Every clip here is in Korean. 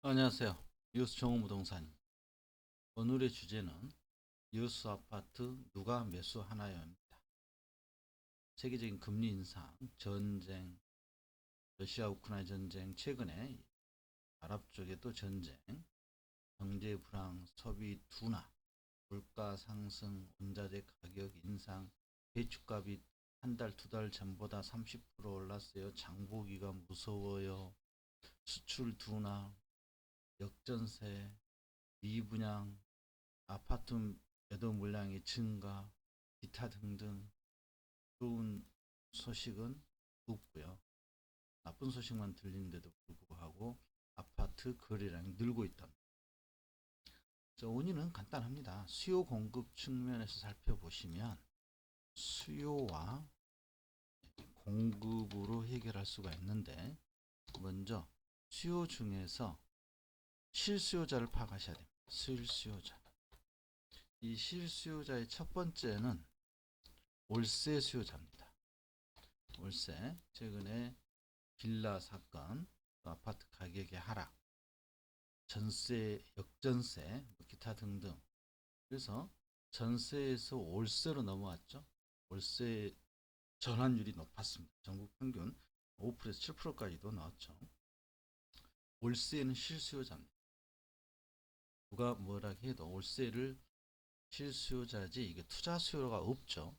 안녕하세요. 이호수 정호부동산입니다. 오늘의 주제는 이호수 아파트 누가 매수하나요입니다. 세계적인 금리 인상, 전쟁, 러시아 우크라이나 전쟁, 최근에 아랍 쪽에 또 전쟁, 경제 불황, 소비 둔화, 물가 상승, 원자재 가격 인상, 배춧값이 한 달, 두 달 전보다 30% 올랐어요. 장보기가 무서워요. 수출 둔화, 역전세, 미분양, 아파트 매도 물량의 증가, 기타 등등 좋은 소식은 없고요. 나쁜 소식만 들리는데도 불구하고 아파트 거래량이 늘고 있답니다. 원인은 간단합니다. 수요 공급 측면에서 살펴보시면 수요와 공급으로 해결할 수가 있는데, 먼저 수요 중에서 실수요자를 파악하셔야 됩니다. 실수요자. 이 실수요자의 첫 번째는 월세 수요자입니다. 월세, 최근에 빌라 사건, 아파트 가격의 하락, 전세, 역전세, 기타 등등. 그래서 전세에서 월세로 넘어왔죠. 월세 전환율이 높았습니다. 전국 평균 5%에서 7%까지도 나왔죠. 월세는 실수요자입니다. 누가 뭐라 해도 월세를 실수요자지, 이게 투자 수요가 없죠.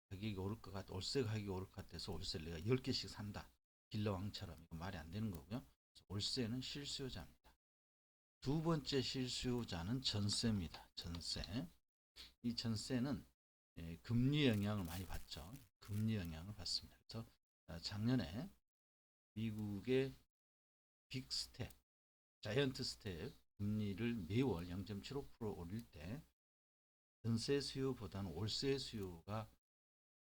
가격이 오를 것 같아, 월세 가격이 오를 것 같아서 월세를 내가 10개씩 산다, 빌라왕처럼. 이거 말이 안 되는 거고요. 월세는 실수요자입니다. 두 번째 실수요자는 전세입니다. 전세. 이 전세는 금리 영향을 많이 받죠. 금리 영향을 받습니다. 그래서 작년에 미국의 빅 스텝, 자이언트 스텝 금리를 매월 0.75% 올릴 때 전세 수요보다는 월세 수요가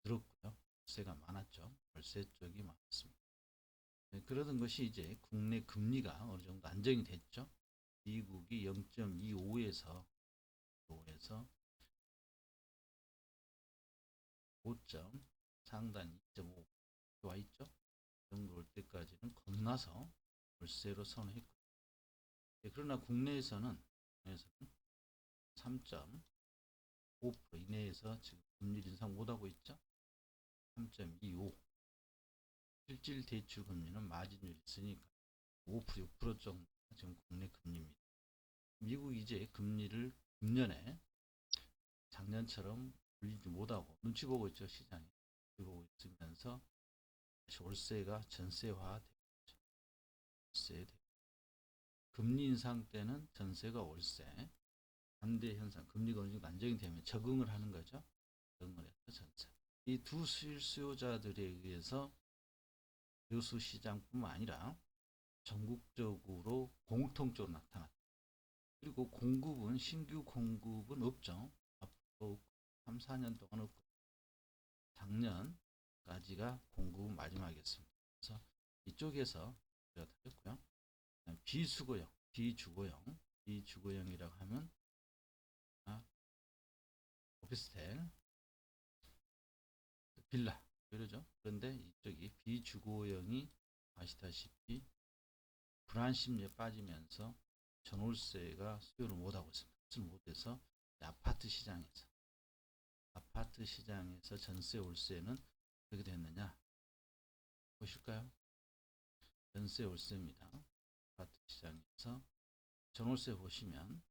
늘었고요. 월세가 많았죠. 월세 쪽이 많았습니다. 그러던 것이 이제 국내 금리가 어느 정도 안정이 됐죠. 미국이 0.25에서 5점, 상단 2.5 와 있죠. 그 정도 올 때까지는 겁나서 월세로 선호했고, 그러나 국내에서는 3.5% 이내에서 지금 금리 인상 못하고 있죠. 3.25. 실질 대출 금리는 마진율이 있으니까 5%, 6% 정도 지금 국내 금리입니다. 미국이 이제 금리를 금년에 작년처럼 올리지 못하고 눈치 보고 있죠. 시장이 눈치 보고 있으면서 다시 월세가 전세화 되죠. 월세 금리 인상 때는 전세가 월세, 반대 현상, 금리가 어느 정도 안정이 되면 적응을 하는 거죠. 적응을 해서 전세. 이 두 실수요자들에 의해서 여수 시장뿐만 아니라 전국적으로 공통적으로 나타났다. 그리고 공급은, 신규 공급은 없죠. 앞으로 3, 4년 동안 없고, 작년까지가 공급은 마지막이었습니다. 그래서 이쪽에서 우리가 다녔고요. 비수거형, 비주거형, 비주거형이라고 하면 오피스텔, 빌라 이러죠. 그런데 이쪽이 비주거형이 아시다시피 불안 심리에 빠지면서 전월세가 수요를 못하고 있습니다. 그것을 못해서 아파트 시장에서 전세 월세는 어떻게 됐느냐 보실까요? 전세 월세입니다. 아파트 시장에서 전월세 보시면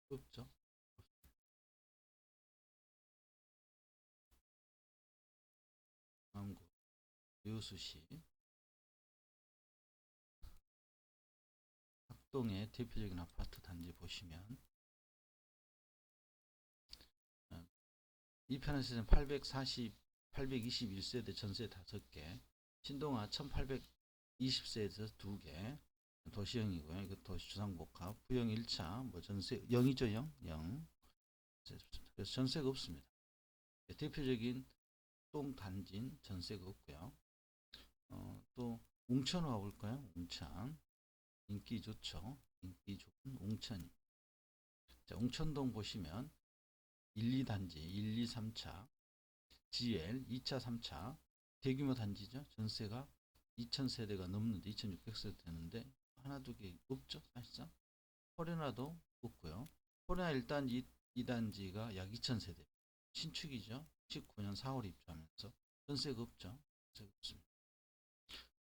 없죠. 강남구 여수시 학동의 대표적인 아파트 단지 보시면, 어, 이 편에서는 821세대 전세 5개, 신동아 1820세에서 2개, 도시형이고요. 이거 도시 주상복합, 부영 1차, 뭐 전세 0이죠, 0, 0. 그래서 전세가 없습니다. 대표적인 동 단진 전세가 없고요. 또 웅천 와볼까요? 웅천 인기 좋죠. 인기 좋은 웅천. 자, 웅천동 보시면 1, 2단지 1, 2, 3차, GL 2차, 3차 대규모 단지죠. 전세가 2000세대가 넘는데 2600세대 되는데 하나 두 개 없죠. 사실상 코레나도 없고요. 코레나 1단지 2단지가 약 2000세대 신축이죠. 19년 4월 입주하면서 전세가 없죠. 전세가 없습니다.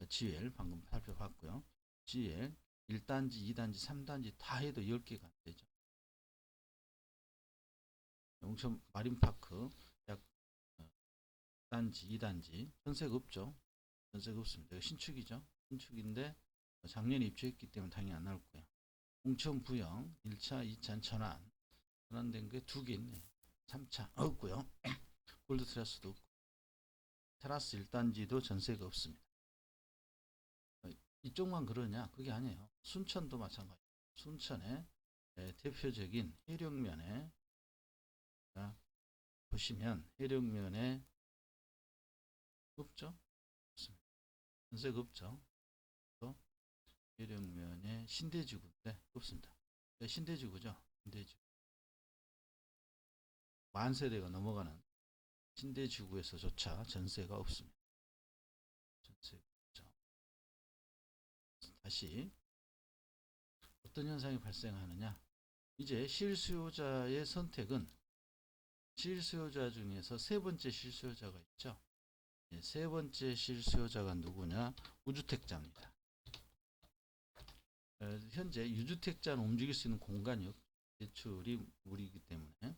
GL 방금 살펴봤고요. GL 1단지, 2단지, 3단지 다 해도 10개가 안 되죠. 용천 마린파크 약 단지, 2단지 전세가 없죠. 전세가 없습니다. 신축이죠. 신축인데 작년에 입주했기 때문에 당연히 안 나올 거예요. 홍천 부영 1차, 2차 전환된 게 2개 있네요. 3차 없고요. 골드 테라스도 없고 테라스 1단지도 전세가 없습니다. 이쪽만 그러냐? 그게 아니에요. 순천도 마찬가지. 순천의 대표적인 해력면에 보시면 해력면에 없죠? 없습니다. 전세가 없죠. 또 해력면에 신대지구인데 없습니다. 신대지구죠. 신대지구. 만 세대가 넘어가는 신대지구에서조차 전세가 없습니다. 전세가 없죠. 다시 어떤 현상이 발생하느냐? 이제 실수요자의 선택은 실수요자 중에서 세 번째 실수요자가 있죠. 세 번째 실수요자가 누구냐? 무주택자입니다. 현재 유주택자는 움직일 수 있는 공간이 없죠. 대출이 무리이기 때문에.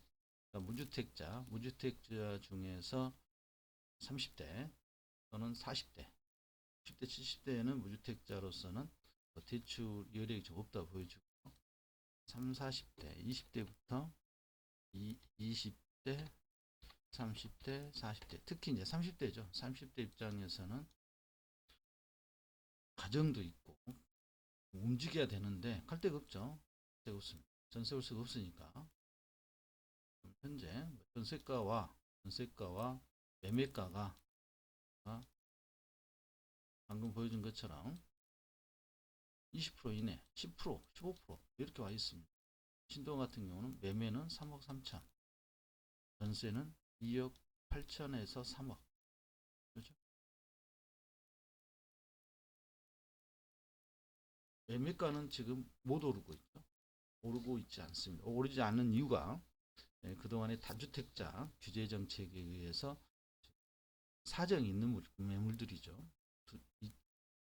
그러니까 무주택자 중에서 30대 또는 40대, 10대, 70대에는 무주택자로서는 대출 여력이 좀 없다 보여주고 3, 40대, 20대부터 20대, 30대, 40대, 특히 이제 30대죠. 30대 입장에서는 가정도 있고 움직여야 되는데 갈 데가 없죠. 갈 데가 없습니다. 전세 올 수가 없으니까. 현재 전세가와 매매가가 방금 보여준 것처럼 20% 이내, 10%, 15% 이렇게 와 있습니다. 신동 같은 경우는 매매는 3억 3천, 전세는 2억 8천에서 3억. 그렇죠? 매매가는 지금 못 오르고 있죠. 오르고 있지 않습니다. 오르지 않는 이유가 그동안의 다주택자 규제 정책에 의해서 사정이 있는 매물들이죠.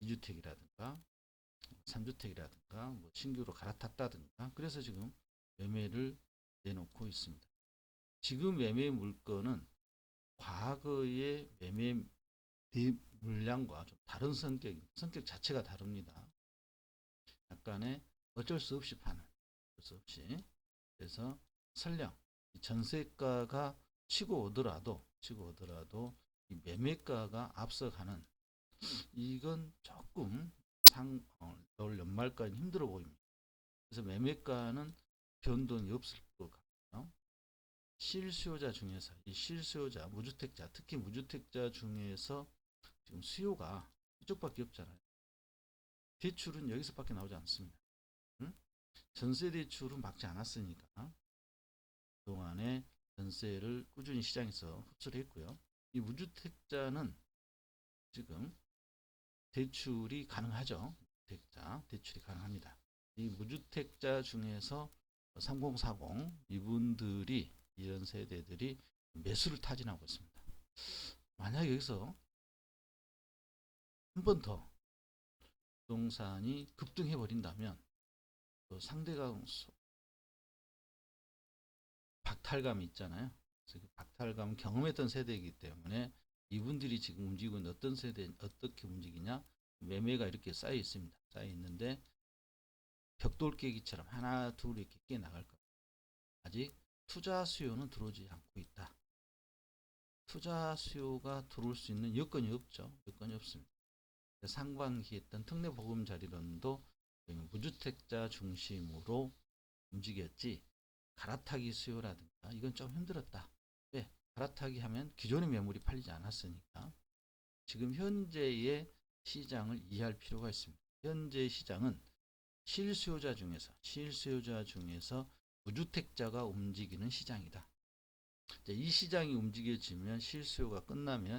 2주택이라든가 3주택이라든가 뭐 신규로 갈아탔다든가 그래서 지금 매매를 내놓고 있습니다. 지금 매매 물건은 과거의 매매 물량과 좀 다른 성격 자체가 다릅니다. 약간의 어쩔 수 없이 파는, 어쩔 수 없이. 그래서 설령 전세가가 치고 오더라도 이 매매가가 앞서가는 이건 조금 올 연말까지 힘들어 보입니다. 그래서 매매가는 변동이 없을 것 같고요. 실수요자 중에서 이 실수요자 무주택자 특히 무주택자 중에서 지금 수요가 이쪽밖에 없잖아요. 대출은 여기서밖에 나오지 않습니다. 응? 전세 대출은 막지 않았으니까 그동안에 전세를 꾸준히 시장에서 흡수를 했고요. 이 무주택자는 지금 대출이 가능하죠. 대출이 가능합니다. 이 무주택자 중에서 3040 이분들이 이런 세대들이 매수를 타진하고 있습니다. 만약 여기서 한 번 더 부동산이 급등해 버린다면 상대가 박탈감이 있잖아요. 그래서 그 박탈감 경험했던 세대이기 때문에 이분들이 지금 움직이고 있는 어떤 세대 어떻게 움직이냐? 매매가 이렇게 쌓여 있습니다. 쌓여 있는데 벽돌 깨기처럼 하나 둘 이렇게 깨 나갈 겁니다. 아직 투자 수요는 들어오지 않고 있다. 투자 수요가 들어올 수 있는 여건이 없죠. 여건이 없습니다. 상반기 했던 특례 보금자리론도 무주택자 중심으로 움직였지 갈아타기 수요라든가 이건 좀 힘들었다. 왜? 갈아타기 하면 기존의 매물이 팔리지 않았으니까. 지금 현재의 시장을 이해할 필요가 있습니다. 현재 시장은 실수요자 중에서 무주택자가 움직이는 시장이다. 이 시장이 움직여지면 실수요가 끝나면